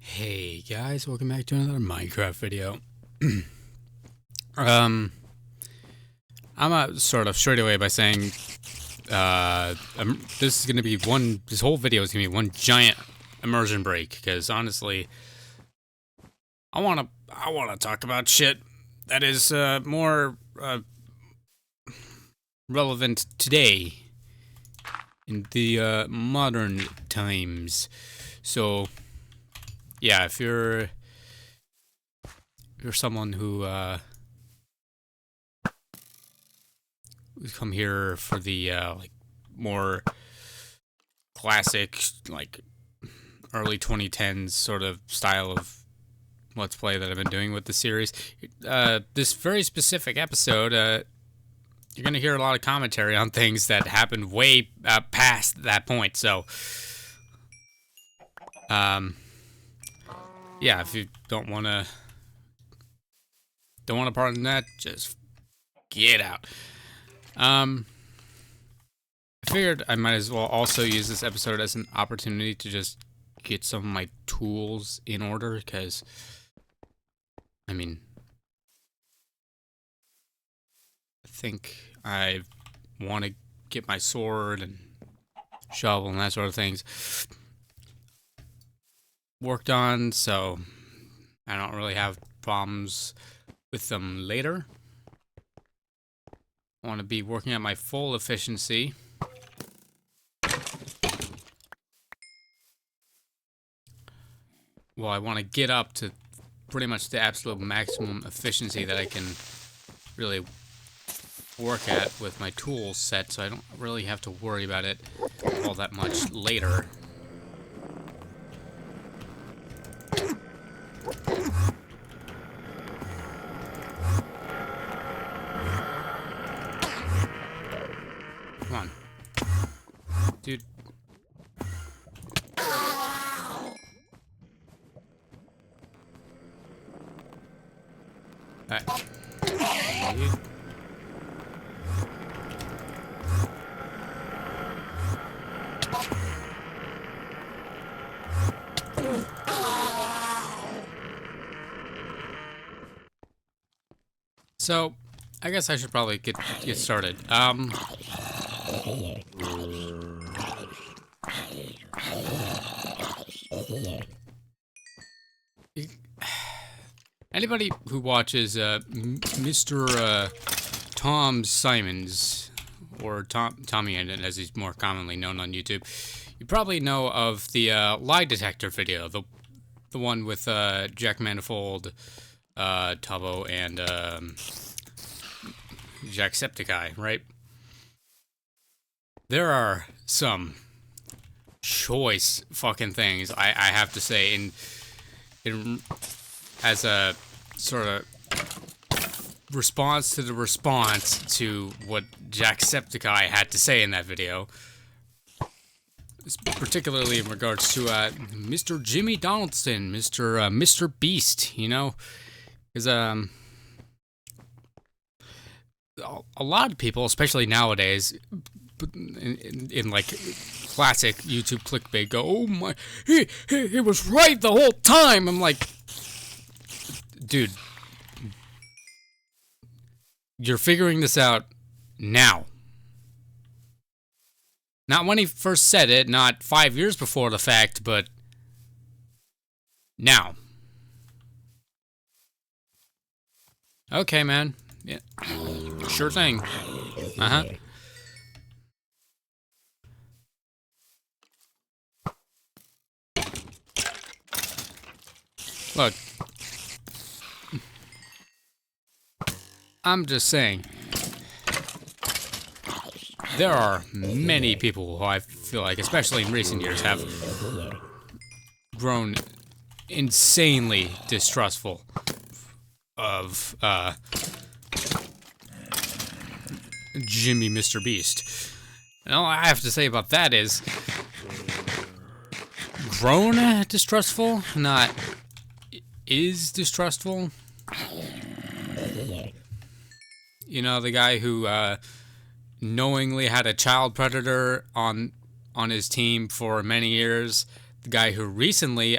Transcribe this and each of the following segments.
Hey guys, welcome back to another Minecraft video. I'm gonna start off straight away by saying, this is gonna be this whole video is gonna be one giant immersion break, because honestly, I wanna talk about shit that is, more, relevant today, in the, modern times. So, yeah, if you're someone who's come here for the like more classic, like early 2010s sort of style of let's play that I've been doing with the series, this very specific episode, you're gonna hear a lot of commentary on things that happened way past that point. So, yeah, if you don't wanna pardon that, just get out. I figured I might as well also use this episode as an opportunity to just get some of my tools in order, because, I mean, I think I want to get my sword and shovel and that sort of things worked on, so I don't really have problems with them later. I want to be working at my full efficiency. Well, I want to get up to pretty much the absolute maximum efficiency that I can really work at with my tools set, so I don't really have to worry about it all that much later. Come on. Dude. So, I guess I should probably get started. Anybody who watches Mr. Tom Simons, or Tommy, as he's more commonly known on YouTube, you probably know of the lie detector video, the one with Jack Manifold, Tubbo, and Jacksepticeye, right? There are some choice fucking things I have to say in as a sort of response to the response to what Jacksepticeye had to say in that video, particularly in regards to Mr. Jimmy Donaldson, Mr. Beast, you know, because a lot of people, especially nowadays, in like classic YouTube clickbait, go, "Oh my, he was right the whole time." I'm like, dude, you're figuring this out now. Not when he first said it, not 5 years before the fact, but now. Okay, man. Yeah. Sure thing. Uh-huh. Look. I'm just saying. There are many people who I feel like, especially in recent years, have grown insanely distrustful of Jimmy Mr. Beast. And all I have to say about that is grown distrustful, not is distrustful. You know, the guy who knowingly had a child predator on his team for many years. The guy who recently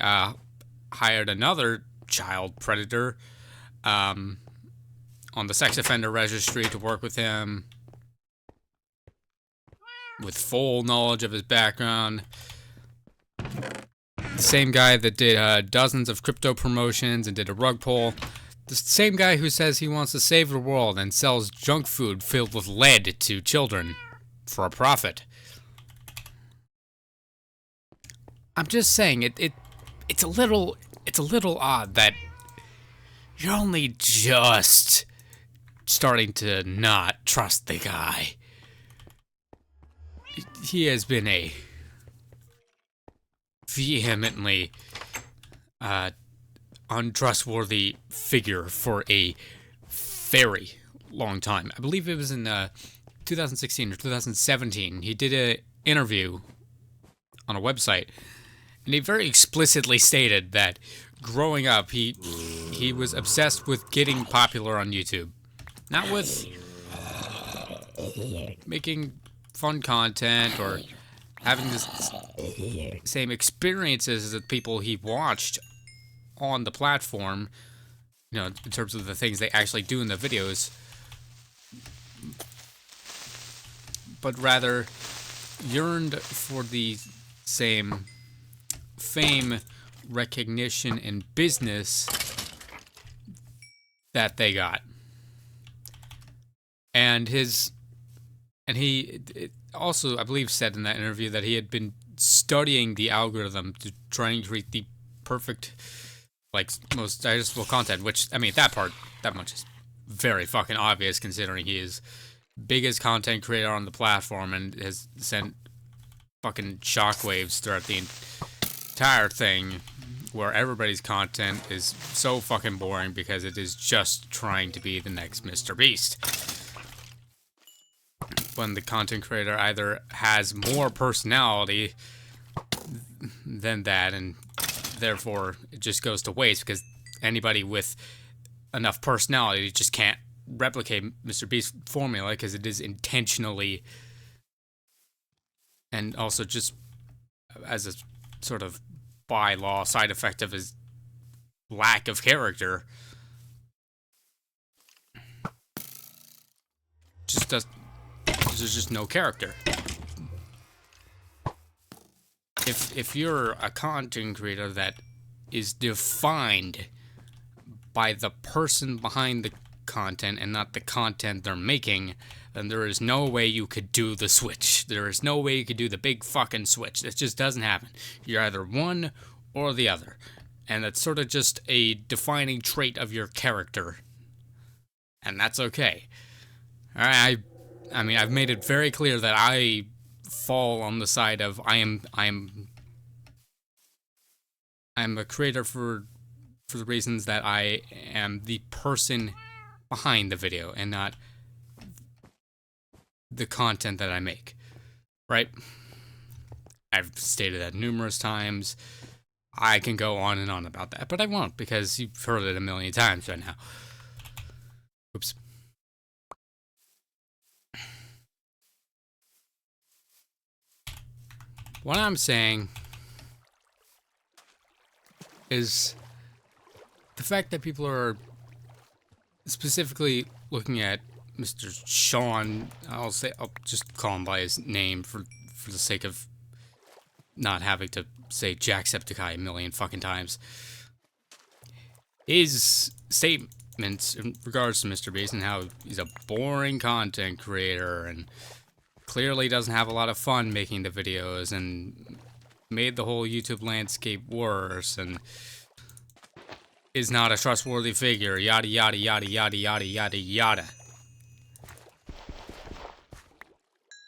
hired another child predator on the sex offender registry to work with him with full knowledge of his background. The same guy that did dozens of crypto promotions and did a rug pull. The same guy who says he wants to save the world and sells junk food filled with lead to children for a profit. I'm just saying, it's a little odd that you're only just starting to not trust the guy. He has been a vehemently untrustworthy figure for a very long time. I believe it was in 2016 or 2017. He did an interview on a website, and he very explicitly stated that growing up, he was obsessed with getting popular on YouTube, not with making fun content or having the same experiences as the people he watched on the platform, you know, in terms of the things they actually do in the videos, but rather yearned for the same fame, recognition, and business that they got. And he also, I believe, said in that interview that he had been studying the algorithm to try and create the perfect, like, most digestible content, which, I mean, that much is very fucking obvious considering he is biggest content creator on the platform and has sent fucking shockwaves throughout the entire thing, where everybody's content is so fucking boring because it is just trying to be the next Mr. Beast. When the content creator either has more personality than that, and therefore it just goes to waste because anybody with enough personality just can't replicate Mr. Beast's formula because it is intentionally, and also just as a sort of bylaw side effect of his lack of character, there's just no character. If you're a content creator that is defined by the person behind the content and not the content they're making, then there is no way you could do the switch. There is no way you could do the big fucking switch. That just doesn't happen. You're either one or the other. And that's sort of just a defining trait of your character. And that's okay. I mean, I've made it very clear that I fall on the side of I'm a creator for the reasons that I am the person behind the video and not the content that I make, right? I've stated that numerous times. I can go on and on about that, but I won't because you've heard it a million times right now. Oops. What I'm saying is the fact that people are specifically looking at Mr. Sean, I'll just call him by his name for the sake of not having to say Jacksepticeye a million fucking times. His statements in regards to Mr. Beast and how he's a boring content creator and clearly doesn't have a lot of fun making the videos and made the whole YouTube landscape worse and is not a trustworthy figure, yada yada yada yada yada yada yada.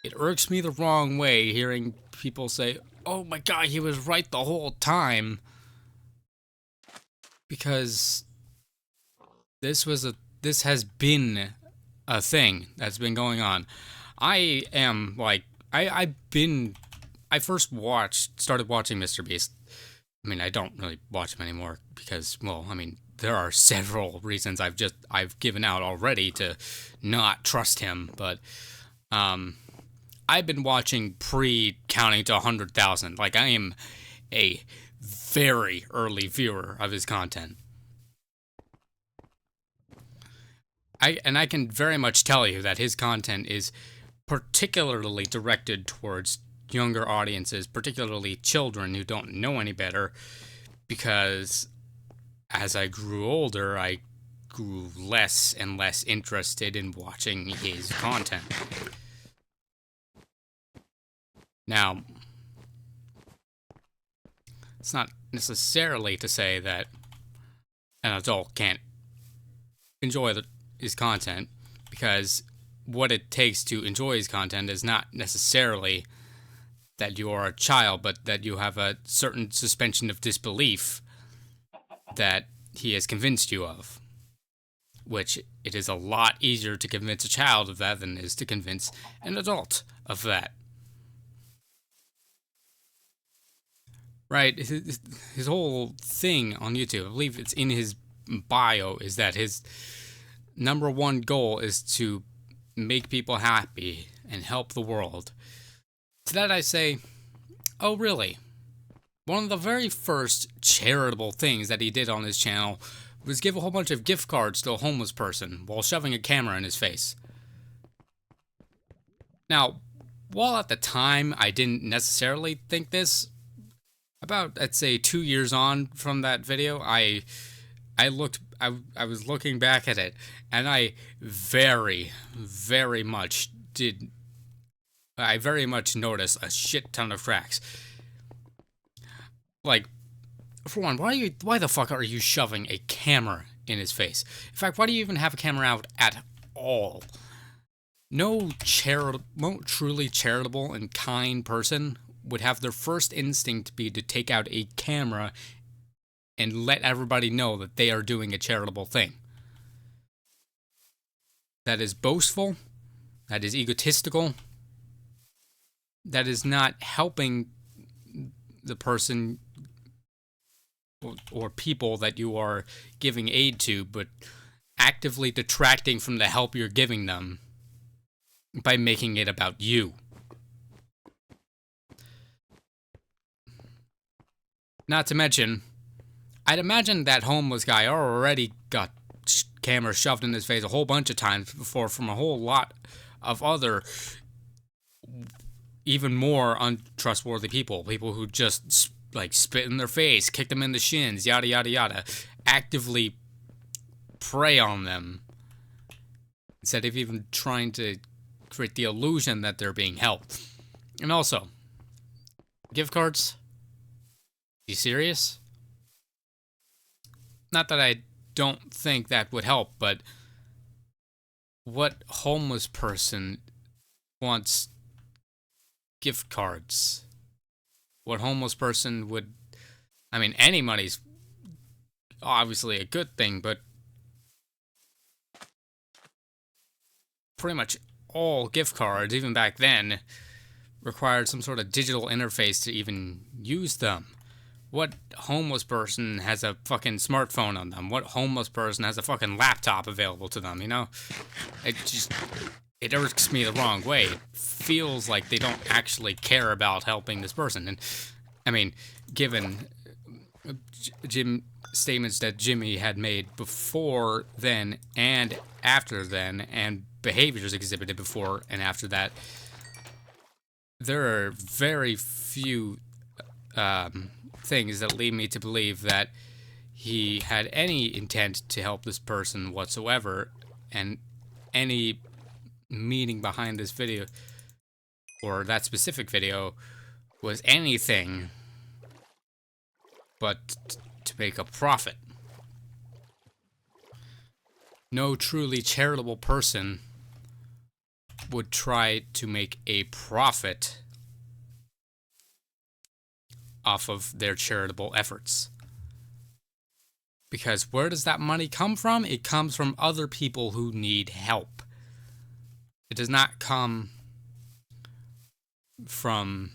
It irks me the wrong way hearing people say, oh my god, he was right the whole time. Because this has been a thing that's been going on. I first started watching Mr. Beast. I mean, I don't really watch him anymore because, well, I mean, there are several reasons I've given out already to not trust him, but I've been watching pre-counting to 100,000. Like, I am a very early viewer of his content. I can very much tell you that his content is particularly directed towards younger audiences, particularly children who don't know any better, because as I grew older, I grew less and less interested in watching his content. Now, it's not necessarily to say that an adult can't enjoy his content, because what it takes to enjoy his content is not necessarily that you are a child, but that you have a certain suspension of disbelief that he has convinced you of. Which it is a lot easier to convince a child of that than it is to convince an adult of that. Right? His whole thing on YouTube, I believe it's in his bio, is that his number one goal is to make people happy and help the world. To that I say, oh really? One of the very first charitable things that he did on his channel was give a whole bunch of gift cards to a homeless person while shoving a camera in his face. Now, while at the time I didn't necessarily think this, about, I'd say 2 years on from that video, I was looking back at it, and I very much noticed a shit ton of cracks. Like, for one, why the fuck are you shoving a camera in his face? In fact, why do you even have a camera out at all? No truly charitable and kind person would have their first instinct be to take out a camera and let everybody know that they are doing a charitable thing. That is boastful, that is egotistical, that is not helping the person or people that you are giving aid to, but actively detracting from the help you're giving them by making it about you. Not to mention, I'd imagine that homeless guy already got cameras shoved in his face a whole bunch of times before from a whole lot of other, even more untrustworthy people who just like spit in their face, kick them in the shins, yada yada yada, actively prey on them instead of even trying to create the illusion that they're being helped. And also, gift cards? You serious? Not that I don't think that would help, but what homeless person wants gift cards? What homeless person would... I mean, any money's obviously a good thing, but pretty much all gift cards, even back then, required some sort of digital interface to even use them. What homeless person has a fucking smartphone on them? What homeless person has a fucking laptop available to them, you know? It irks me the wrong way. It feels like they don't actually care about helping this person. And, I mean, given statements that Jimmy had made before then and after then, and behaviors exhibited before and after that, there are very few things that lead me to believe that he had any intent to help this person whatsoever, and any meaning behind this video or that specific video was anything but to make a profit. No truly charitable person would try to make a profit off of their charitable efforts. Because where does that money come from? It comes from other people who need help. It does not come from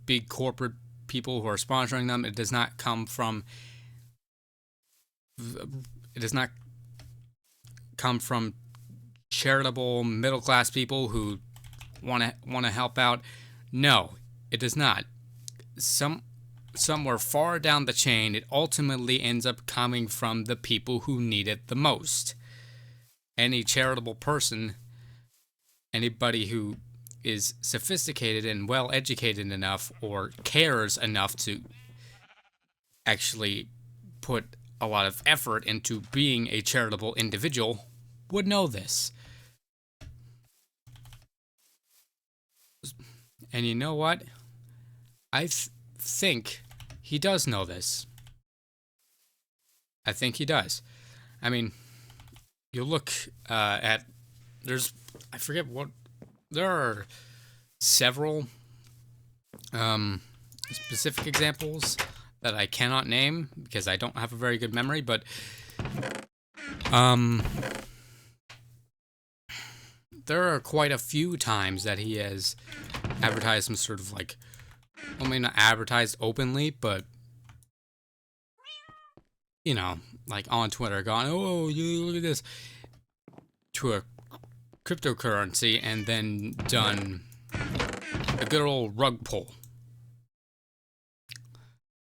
big corporate people who are sponsoring them. It does not come from charitable middle-class people who want to help out. No, it does not. somewhere far down the chain, it ultimately ends up coming from the people who need it the most. Any charitable person, anybody who is sophisticated and well educated enough or cares enough to actually put a lot of effort into being a charitable individual would know this. And you know what? I think he does know this. I think he does. I mean, you look at, I forget what, there are several specific examples that I cannot name because I don't have a very good memory, but there are quite a few times that he has advertised some sort of like, I mean, not advertised openly, but you know, like on Twitter, going, "Oh, you look at this," to a cryptocurrency, and then done a good old rug pull,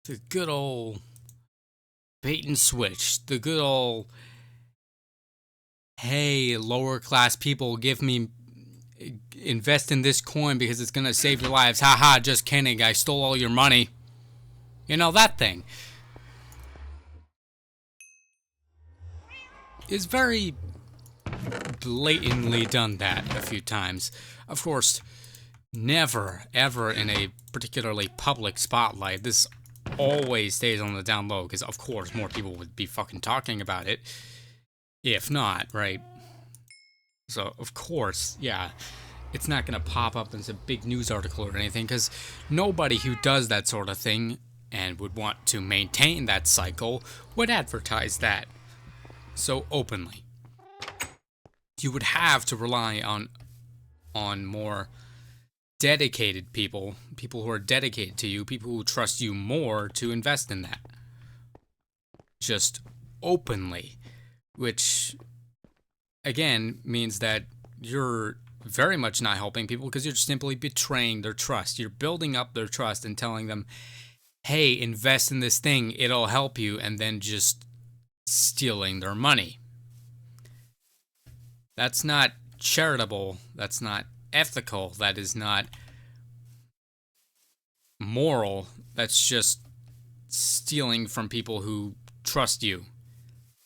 the good old bait and switch, the good old, hey, lower class people, invest in this coin because it's gonna save your lives. Haha, just kidding. I stole all your money. You know, that thing is very blatantly done that a few times. Of course, never, ever in a particularly public spotlight. This always stays on the down low because, of course, more people would be fucking talking about it. If not, right? So, of course, yeah, it's not going to pop up as a big news article or anything because nobody who does that sort of thing and would want to maintain that cycle would advertise that so openly. You would have to rely on more dedicated people who are dedicated to you, people who trust you more to invest in that. Just openly, which again means that you're very much not helping people because you're simply betraying their trust. You're building up their trust and telling them, hey, invest in this thing, it'll help you, and then just stealing their money. That's not charitable. That's not ethical. That is not moral. That's just stealing from people who trust you.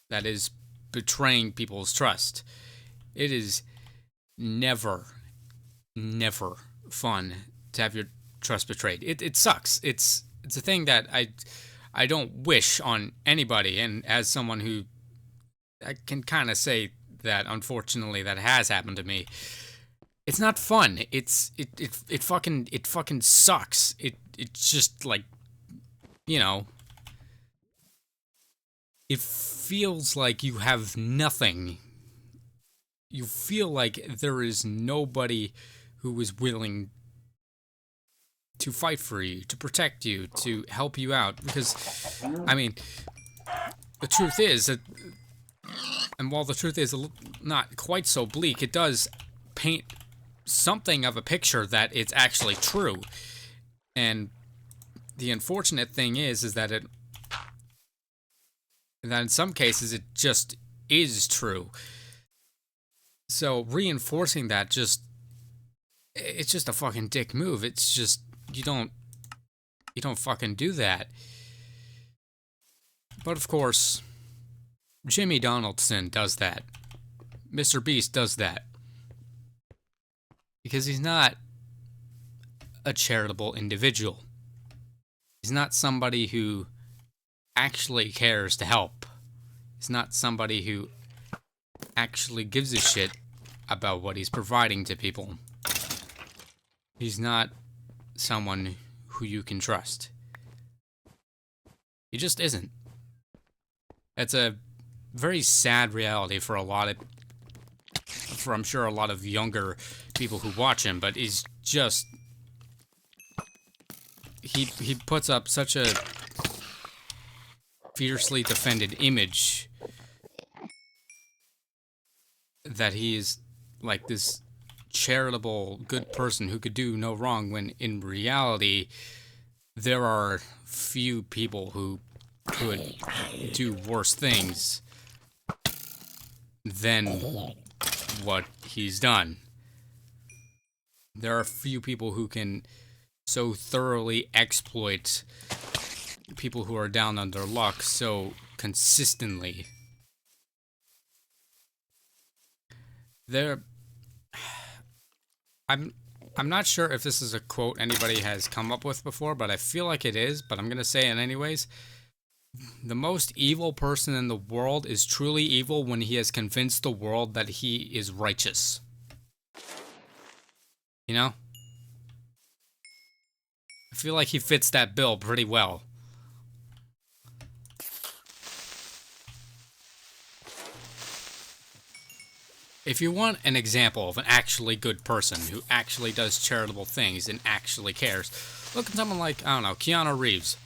That is betraying people's trust. It is never fun to have your trust betrayed. It sucks. It's a thing that I don't wish on anybody, and as someone who, I can kind of say that unfortunately that has happened to me. It's not fun. It fucking sucks. It's just like, you know, it feels like you have nothing. You feel like there is nobody who is willing to fight for you, to protect you, to help you out. Because, I mean, the truth is that, and while the truth is not quite so bleak, it does paint something of a picture that it's actually true. And the unfortunate thing is that that in some cases it just is true. So reinforcing that it's just a fucking dick move. It's just, you don't fucking do that. But of course, Jimmy Donaldson does that. Mr. Beast does that. Because he's not a charitable individual. He's not somebody who actually cares to help. He's not somebody who actually gives a shit about what he's providing to people. He's not someone who you can trust. He just isn't. It's a very sad reality for I'm sure a lot of younger people who watch him, but he's just, he puts up such a fiercely defended image that he's like this charitable good person who could do no wrong, when in reality there are few people who could do worse things than what he's done. There are few people who can so thoroughly exploit people who are down on their luck so consistently. I'm not sure if this is a quote anybody has come up with before, but I feel like it is, but I'm going to say it anyways. The most evil person in the world is truly evil when he has convinced the world that he is righteous. You know? I feel like he fits that bill pretty well. If you want an example of an actually good person who actually does charitable things and actually cares, look at someone like, I don't know, Keanu Reeves.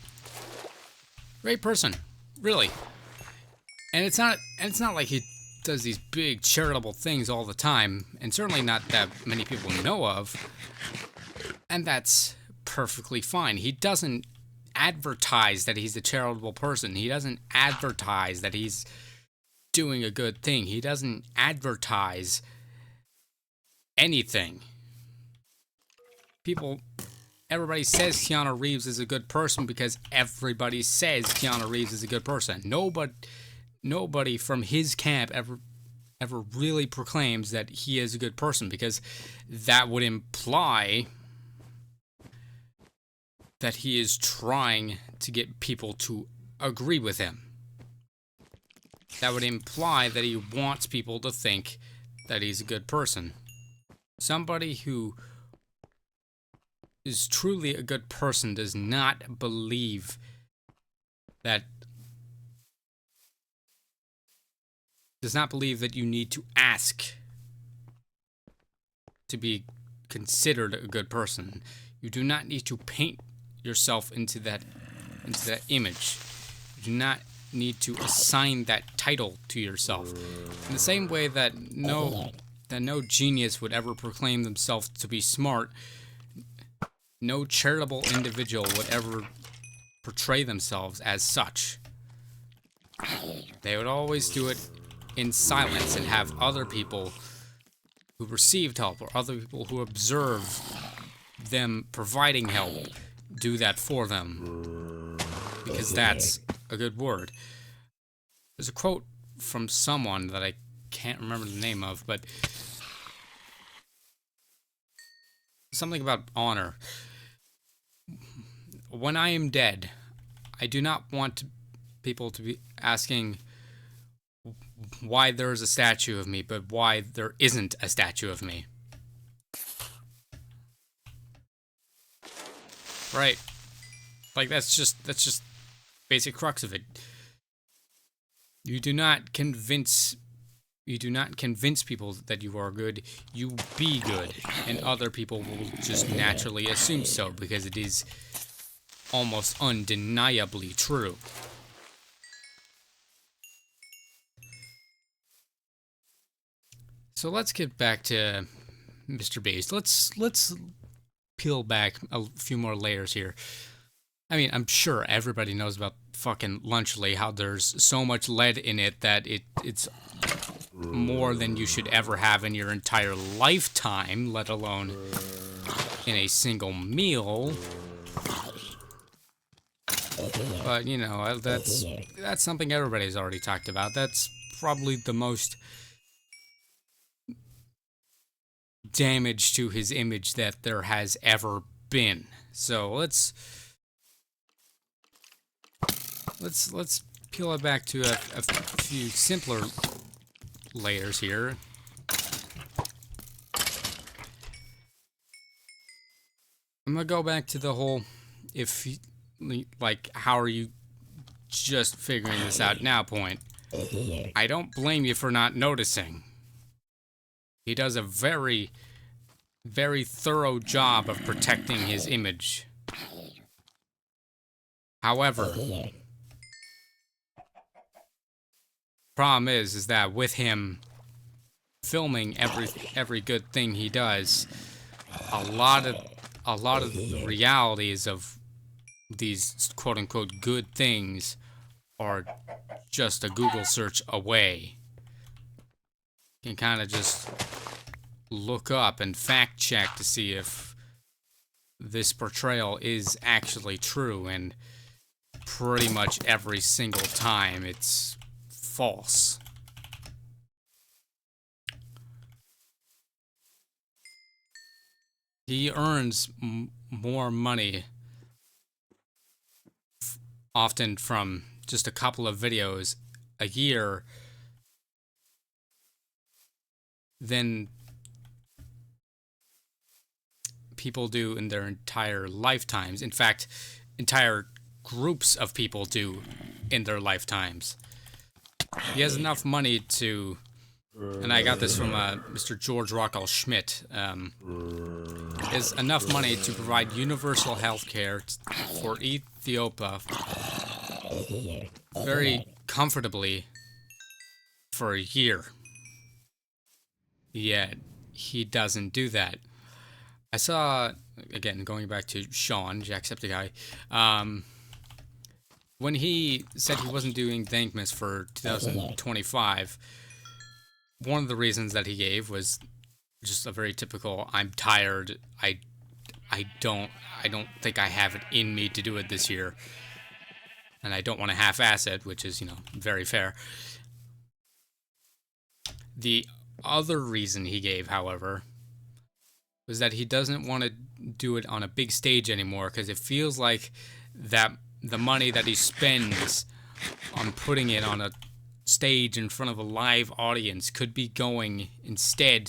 Great person, really. And it's not like he does these big charitable things all the time, and certainly not that many people know of. And that's perfectly fine. He doesn't advertise that he's a charitable person. He doesn't advertise that he's doing a good thing. He doesn't advertise anything. Everybody says Keanu Reeves is a good person because everybody says Keanu Reeves is a good person. Nobody from his camp ever really proclaims that he is a good person, because that would imply that he is trying to get people to agree with him. That would imply that he wants people to think that he's a good person. Somebody who is truly a good person does not believe that you need to ask to be considered a good person. You do not need to paint yourself into that image. You do not need to assign that title to yourself. In the same way that no genius would ever proclaim themselves to be smart, no charitable individual would ever portray themselves as such. They would always do it in silence and have other people who received help or other people who observe them providing help do that for them, because that's a good word. There's a quote from someone that I can't remember the name of, but something about honor. When I am dead, I do not want people to be asking why there is a statue of me, but why there isn't a statue of me. Right. Like, that's just basic crux of it. You do not convince people that you are good. You be good, and other people will just naturally assume so, because it is almost undeniably true. So let's get back to Mr. Beast. Let's peel back a few more layers here. I mean, I'm sure everybody knows about fucking Lunchly, how there's so much lead in it that it's more than you should ever have in your entire lifetime, let alone in a single meal. But, you know, that's something everybody's already talked about. That's probably the most damage to his image that there has ever been. So let's peel it back to a few simpler layers here. I'm gonna go back to the whole, how are you just figuring this out now point. I don't blame you for not noticing. He does a very, very thorough job of protecting his image. However, problem is that with him filming every good thing he does, a lot of the realities of these quote-unquote good things are just a Google search away. You can kind of just look up and fact check to see if this portrayal is actually true, and pretty much every single time it's false. He earns more money often from just a couple of videos a year than people do in their entire lifetimes. In fact, entire groups of people do in their lifetimes. He has enough money to, and I got this from Mr. George Rockwell Schmidt, is enough money to provide universal health care for Ethiopia very comfortably for a year. Yet, he doesn't do that. I saw, again, going back to Sean, Jacksepticeye, when he said he wasn't doing Thankmas for 2025, one of the reasons that he gave was just a very typical, I'm tired, I don't think I have it in me to do it this year, and I don't want to half-ass it, which is, very fair. The other reason he gave, however, was that he doesn't want to do it on a big stage anymore, because it feels like that the money that he spends on putting it on a stage in front of a live audience could be going instead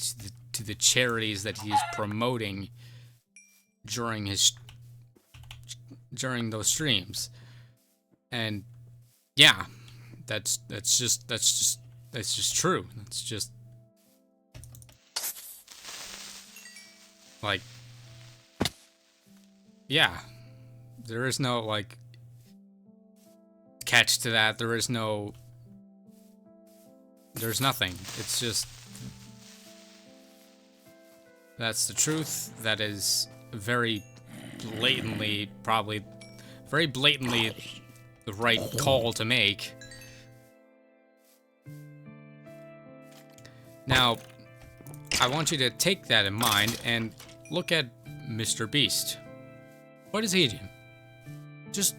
to the charities that he's promoting during those streams. And yeah, that's just true. That's just like, yeah, there is no like catch to that. There's nothing. It's just, that's the truth. That is very blatantly the right call to make. Now, I want you to take that in mind and look at Mr. Beast. What does he do? Just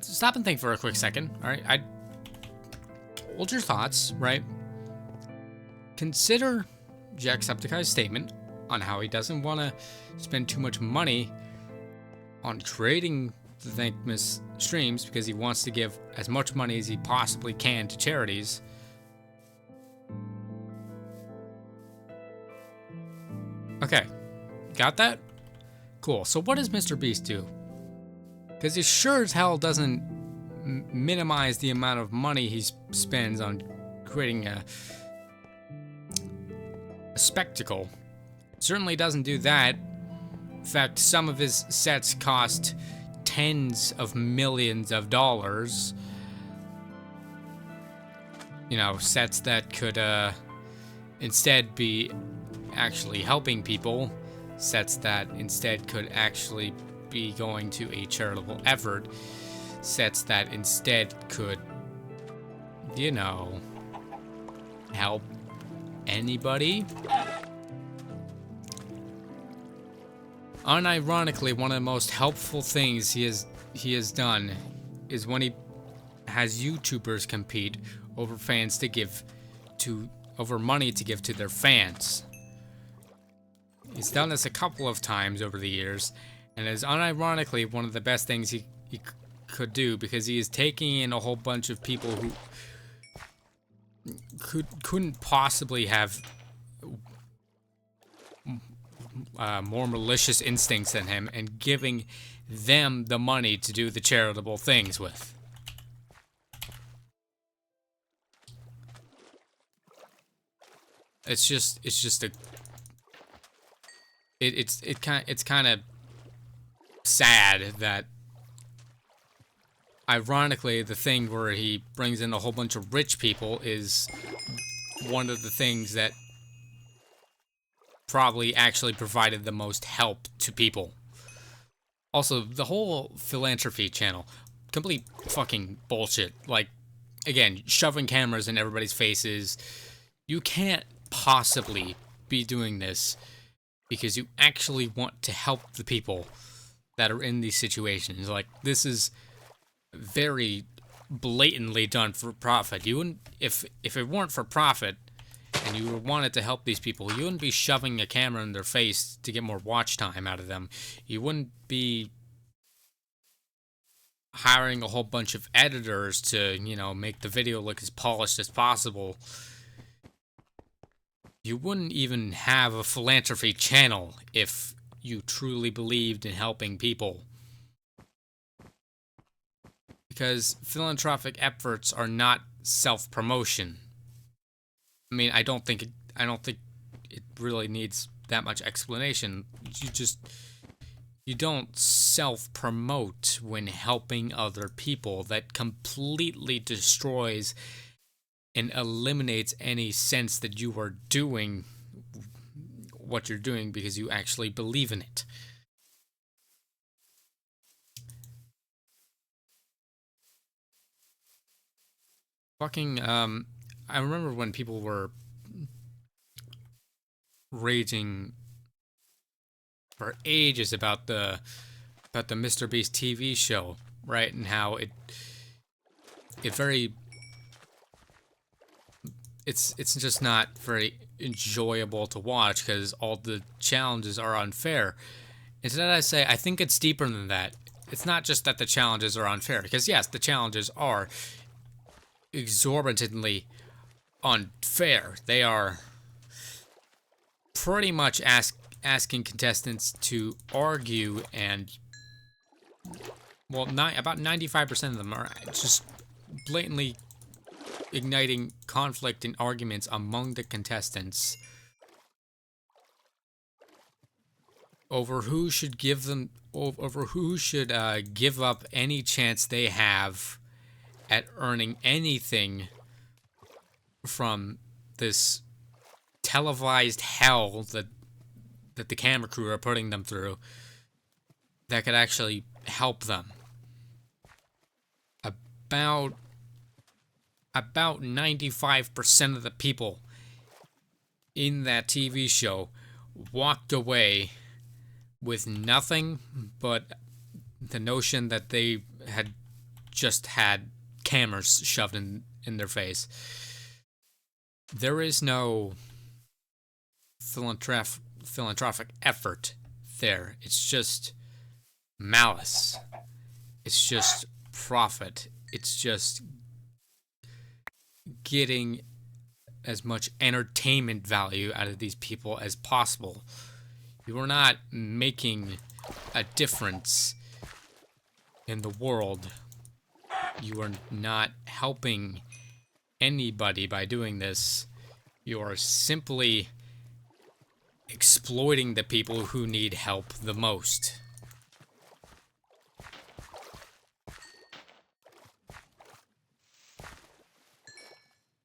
stop and think for a quick second, all right? Hold your thoughts, right? Consider Jacksepticeye's statement on how he doesn't want to spend too much money on creating the Thankmas streams because he wants to give as much money as he possibly can to charities. Okay, got that? Cool. So what does Mr. Beast do? Because he sure as hell doesn't minimize the amount of money he spends on creating a spectacle. Certainly doesn't do that. In fact, some of his sets cost tens of millions of dollars. Sets that could instead be actually helping people. Sets that instead could actually be going to a charitable effort. Sets that instead could, help anybody. Unironically, one of the most helpful things he has done is when he has YouTubers compete over money to give to their fans. He's done this a couple of times over the years, and is unironically one of the best things he could do, because he is taking in a whole bunch of people who couldn't possibly have more malicious instincts than him, and giving them the money to do the charitable things with. It's kind of sad that, ironically, the thing where he brings in a whole bunch of rich people is one of the things that probably actually provided the most help to people. Also, the whole philanthropy channel, complete fucking bullshit. Like, again, shoving cameras in everybody's faces. You can't possibly be doing this because you actually want to help the people that are in these situations. Like, this is very blatantly done for profit. You wouldn't, if it weren't for profit and you wanted to help these people, you wouldn't be shoving a camera in their face to get more watch time out of them. You wouldn't be hiring a whole bunch of editors to, make the video look as polished as possible. You wouldn't even have a philanthropy channel if you truly believed in helping people. Because philanthropic efforts are not self-promotion. I mean, I don't think it really needs that much explanation. You don't self-promote when helping other people. That completely destroys and eliminates any sense that you are doing what you're doing because you actually believe in it. Fucking, I remember when people were raging for ages about the Mr. Beast TV show, right? And how it's just not very enjoyable to watch because all the challenges are unfair. Instead, I say I think it's deeper than that. It's not just that the challenges are unfair, because yes, the challenges are exorbitantly unfair. They are pretty much asking contestants to argue, and well, about 95% of them are just blatantly igniting conflict and arguments among the contestants over who should give up any chance they have at earning anything from this televised hell that the camera crew are putting them through that could actually help them. About 95% of the people in that TV show walked away with nothing but the notion that they had just had cameras shoved in their face. There is no philanthropic effort there. It's just malice. It's just profit. It's just getting as much entertainment value out of these people as possible. You are not making a difference in the world. You are not helping anybody by doing this. You are simply exploiting the people who need help the most.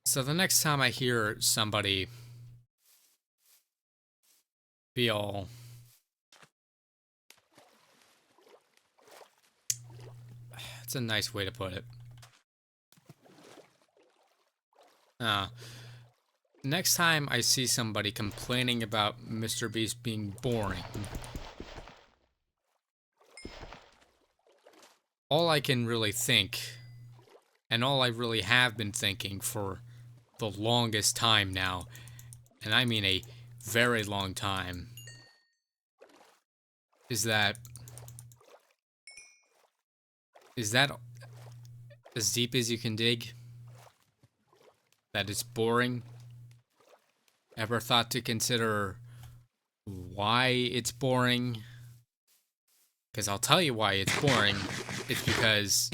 So the next time I hear somebody feel it's a nice way to put it. Next time I see somebody complaining about Mr. Beast being boring, all I can really think, and all I really have been thinking for the longest time now, and I mean a very long time, is that as deep as you can dig? That it's boring? Ever thought to consider why it's boring? Because I'll tell you why it's boring. It's because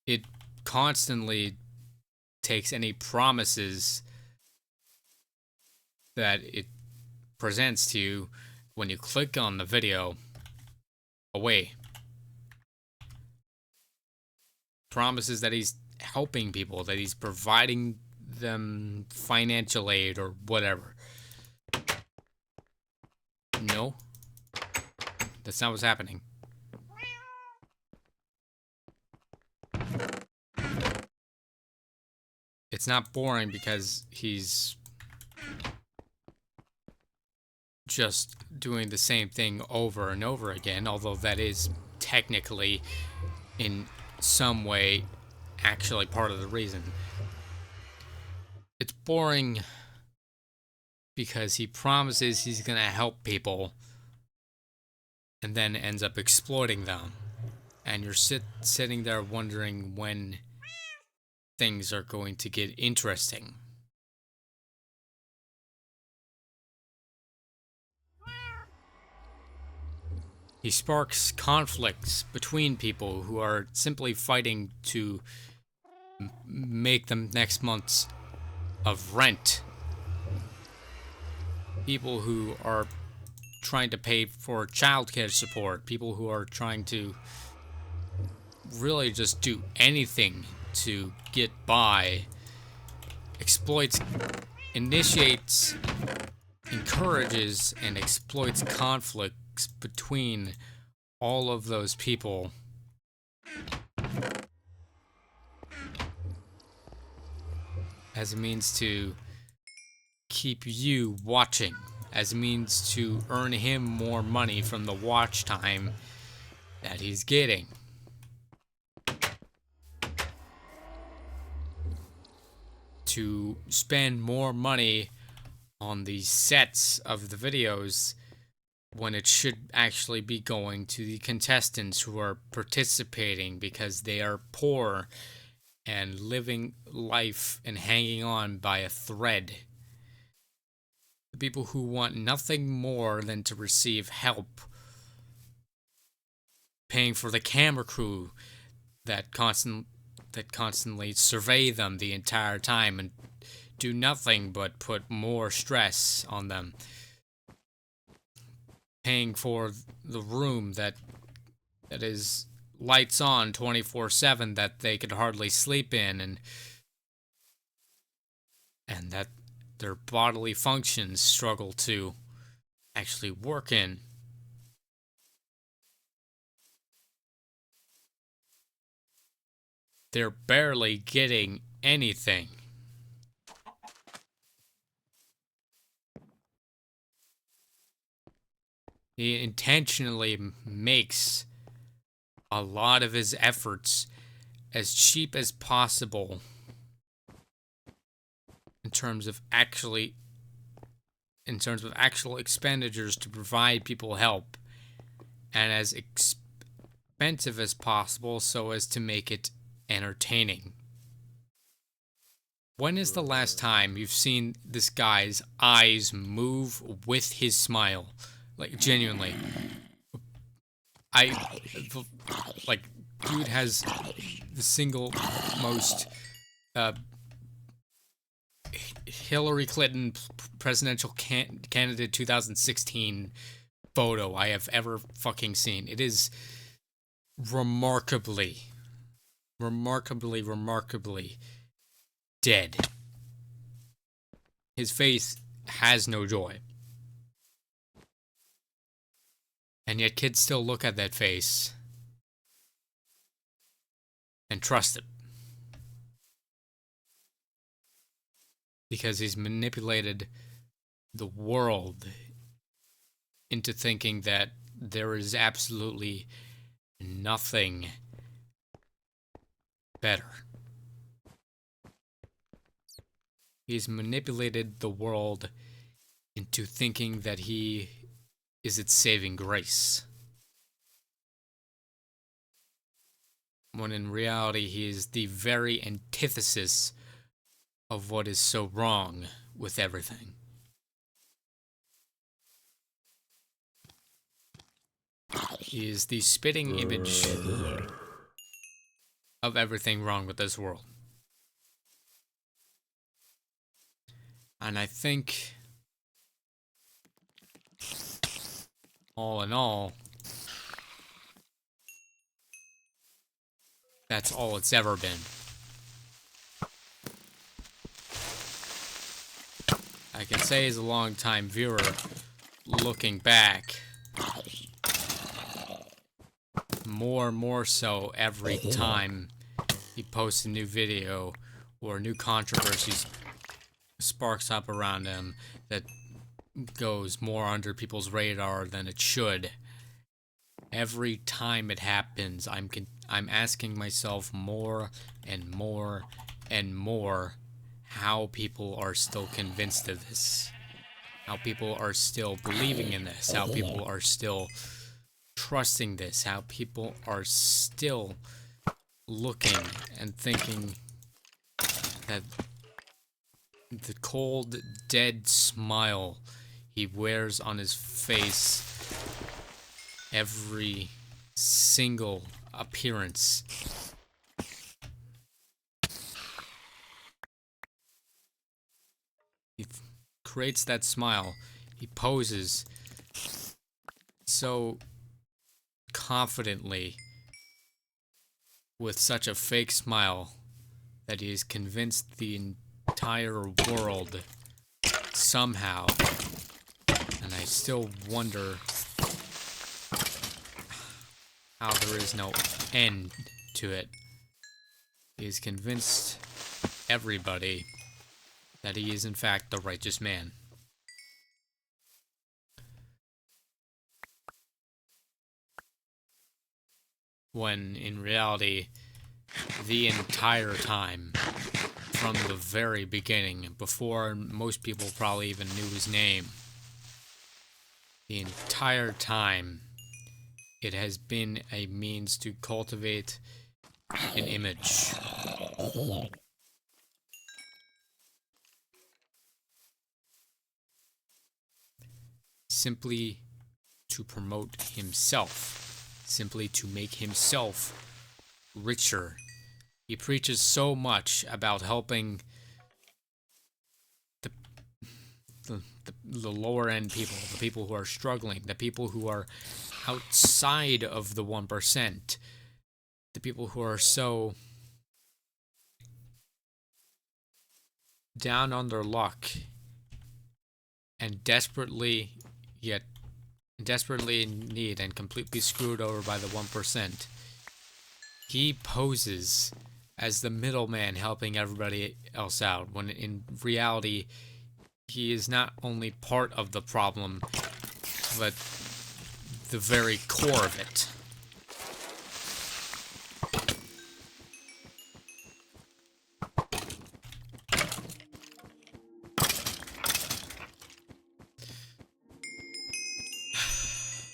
it constantly takes any promises that it presents to you when you click on the video away. Promises that he's helping people, that he's providing them financial aid or whatever. No. That's not what's happening. It's not boring because he's just doing the same thing over and over again, although that is technically, in some way, actually part of the reason. It's boring because he promises he's gonna help people and then ends up exploiting them. And you're sitting there wondering when things are going to get interesting. He sparks conflicts between people who are simply fighting to make them next month's of rent. People who are trying to pay for childcare support. People who are trying to really just do anything to get by. Exploits, initiates, encourages, and exploits conflicts between all of those people. As a means to keep you watching. As a means to earn him more money from the watch time that he's getting. To spend more money on the sets of the videos when it should actually be going to the contestants who are participating because they are poor and living life and hanging on by a thread. The people who want nothing more than to receive help. Paying for the camera crew that constantly survey them the entire time and do nothing but put more stress on them. Paying for the room that is lights on 24/7 that they could hardly sleep in, and that their bodily functions struggle to actually work in. They're barely getting anything. He intentionally makes a lot of his efforts as cheap as possible in terms of actual expenditures to provide people help, and as expensive as possible so as to make it entertaining. When is the last time you've seen this guy's eyes move with his smile? Like, genuinely. Dude has the single most Hillary Clinton presidential candidate 2016 photo I have ever fucking seen. It is remarkably dead. His face has no joy. And yet kids still look at that face and trust it. Because he's manipulated the world into thinking that there is absolutely nothing better. He's manipulated the world into thinking that he is its saving grace. When in reality, he is the very antithesis of what is so wrong with everything. He is the spitting image of everything wrong with this world. And I think, all in all, that's all it's ever been. I can say as a long-time viewer, looking back, more and more so every time he posts a new video or new controversy sparks up around him that goes more under people's radar than it should. Every time it happens, I'm asking myself more and more and more how people are still convinced of this, how people are still believing in this, how people are still trusting this, how people are still looking and thinking that the cold, dead smile he wears on his face every single appearance he creates that smile. He poses so confidently with such a fake smile that he has convinced the entire world somehow, and I still wonder how there is no end to it. He has convinced everybody that he is in fact the righteous man. When in reality, the entire time, from the very beginning, before most people probably even knew his name, the entire time, it has been a means to cultivate an image. Simply to promote himself, simply to make himself richer. He preaches so much about helping the lower end people, the people who are struggling, the people who are outside of the 1%, the people who are so down on their luck and desperately in need and completely screwed over by the 1%. He poses as the middleman helping everybody else out, when in reality he is not only part of the problem, but the very core of it.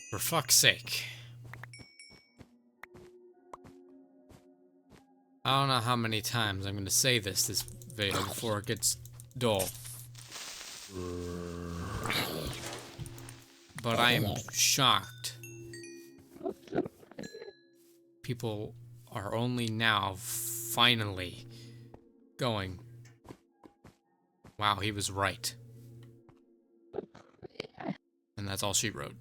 For fuck's sake. I don't know how many times I'm gonna say this video before it gets dull. But I am shocked. People are only now finally going, wow, he was right. And that's all she wrote.